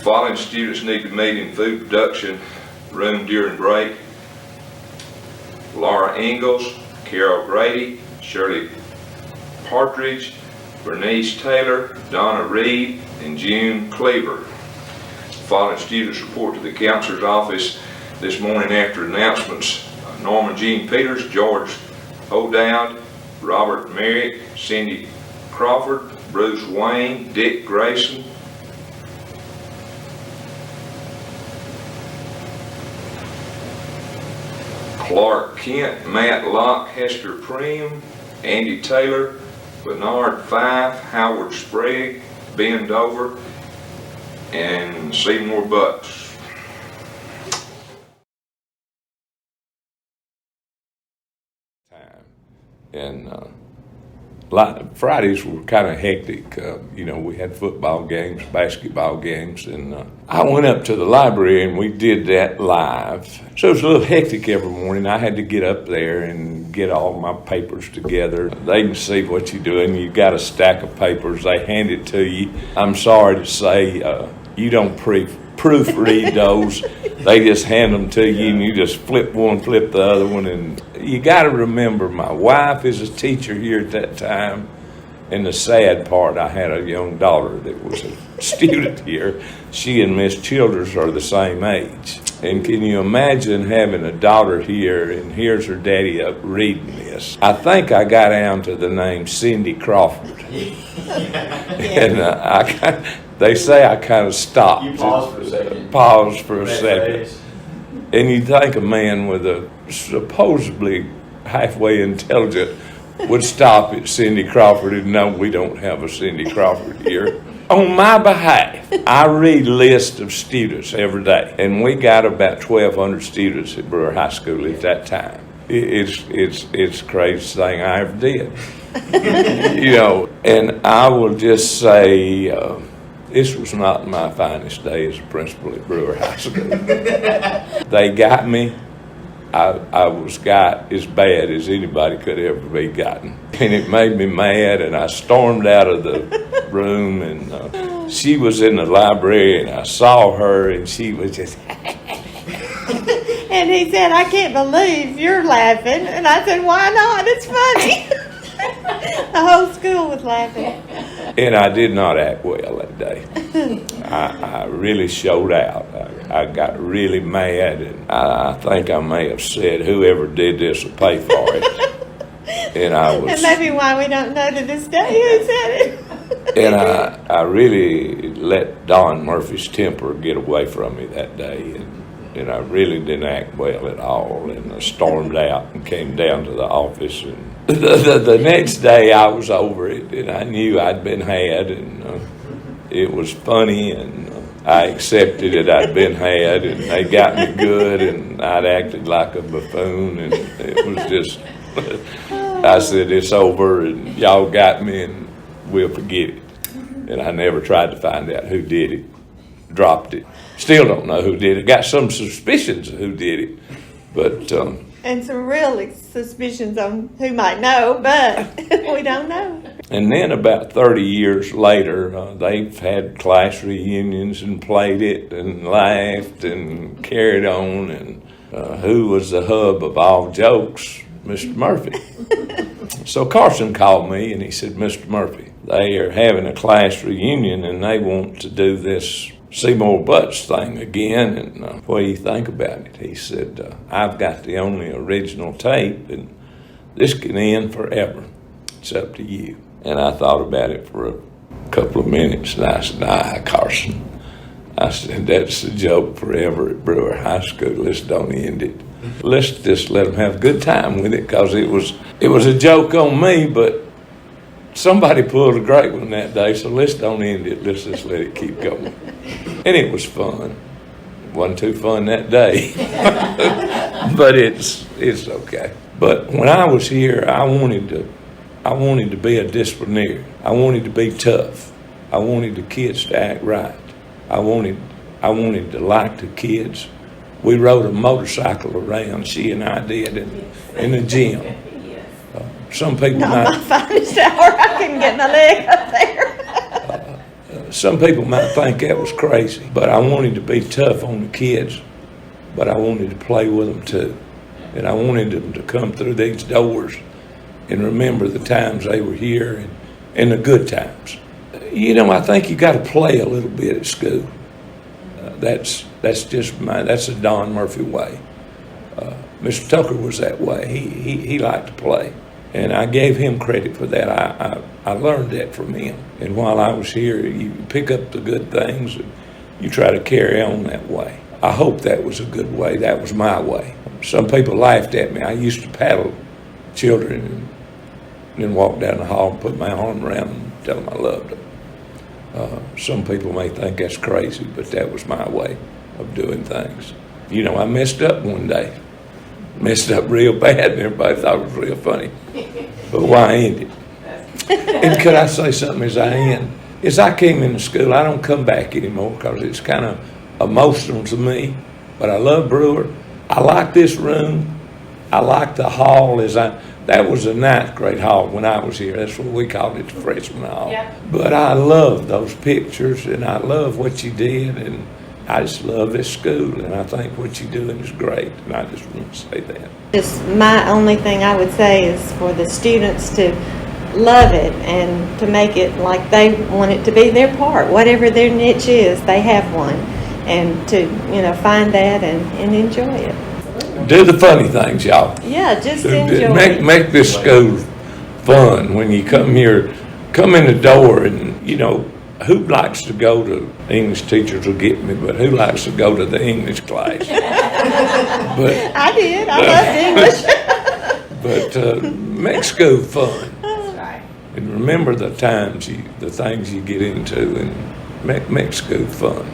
Following students need to meet in food production room during break: Laura Ingalls, Carol Grady, Shirley Partridge, Bernice Taylor, Donna Reed, and June Cleaver. Following students report to the counselor's office this morning after announcements: Norman Jean Peters, George O'Dowd, Robert Merrick, Cindy Crawford, Bruce Wayne, Dick Grayson, Clark Kent, Matt Locke, Hester Prim, Andy Taylor, Bernard Fife, Howard Sprague, Ben Dover, and Seymour Butts. And Fridays were kind of hectic. We had football games, basketball games, and I went up to the library and we did that live. So it was a little hectic every morning. I had to get up there and get all my papers together. They can see what you're doing. You got a stack of papers. They hand it to you. I'm sorry to say, you don't proofread those. They just hand them to you and you just flip one, flip the other one. And you got to remember, my wife is a teacher here at that time. And the sad part, I had a young daughter that was a student here. She and Miss Childers are the same age. And can you imagine having a daughter here and here's her daddy up reading this? I think I got down to the name Cindy Crawford. And they say I kind of stopped. You paused for a second. Paused for a second. And you think a man with a supposedly halfway intelligent would stop at Cindy Crawford and no, we don't have a Cindy Crawford here. On my behalf, I read lists of students every day, and we got about 1,200 students at Brewer High School at that time. It's the craziest thing I ever did. And I will just say, this was not my finest day as a principal at Brewer High School. They got me. I was got as bad as anybody could ever be gotten. And it made me mad, and I stormed out of the room, and she was in the library, and I saw her, and she was just... And he said, I can't believe you're laughing. And I said, why not? It's funny. The whole school was laughing. And I did not act well that day. I really showed out. I got really mad, and I think I may have said, whoever did this will pay for it. And I was... And maybe why we don't know to this day who said it. And I really let Don Murphy's temper get away from me that day, and I really didn't act well at all, and I stormed out and came down to the office. And the next day I was over it, and I knew I'd been had, and it was funny, and I accepted it. I'd been had, and they got me good, and I'd acted like a buffoon, and it was just, I said, it's over, and y'all got me, and we'll forget it. And I never tried to find out who did it. Dropped it. Still don't know who did it. Got some suspicions of who did it, but... and some real suspicions on who might know, but we don't know. And then about 30 years later, they've had class reunions and played it and laughed and carried on. And who was the hub of all jokes? Mr. Murphy. So Carson called me and he said, Mr. Murphy, they are having a class reunion and they want to do this Seymour Butts thing again, and what do you think about it? He said, I've got the only original tape, and this can end forever. It's up to you. And I thought about it for a couple of minutes, and I said, nah, Carson. I said, that's the joke forever at Brewer High School. Let's don't end it. Let's just let them have a good time with it, because it was a joke on me, but somebody pulled a great one that day, so let's don't end it. Let's just let it keep going. And it was fun. It wasn't too fun that day, but it's okay. But when I was here, I wanted to be a disciplinarian. I wanted to be tough. I wanted the kids to act right. I wanted to like the kids. We rode a motorcycle around. She and I did in the gym. Some people Not my finest hour. I couldn't get my leg up there. Some people might think that was crazy, but I wanted to be tough on the kids, but I wanted to play with them too. And I wanted them to come through these doors and remember the times they were here and the good times. You know, I think you got to play a little bit at school. That's a Don Murphy way. Mr. Tucker was that way. He liked to play. And I gave him credit for that. I learned that from him. And while I was here, you pick up the good things and you try to carry on that way. I hope that was a good way. That was my way. Some people laughed at me. I used to paddle children and then walk down the hall and put my arm around them and tell them I loved them. Some people may think that's crazy, but that was my way of doing things. You know, I messed up one day. Messed up real bad, and everybody thought it was real funny. But why end it? And could I say something as I end? As I came into school, I don't come back anymore because it's kind of emotional to me. But I love Brewer. I like this room. I like the hall. That was the 9th grade hall when I was here. That's what we called it, the freshman hall. Yeah. But I love those pictures, and I love what you did, and I just love this school, and I think what you're doing is great, and I just want to say that. Just my only thing I would say is for the students to love it and to make it like they want it to be their part. Whatever their niche is, they have one, and to find that and enjoy it. Do the funny things, y'all. Yeah, just enjoy it. Make this school fun when you come here. Come in the door and, who likes to go to, English teachers will get me, but who likes to go to the English class? But I did. I loved English. But make school fun. That's right. And remember the things you get into and make school fun.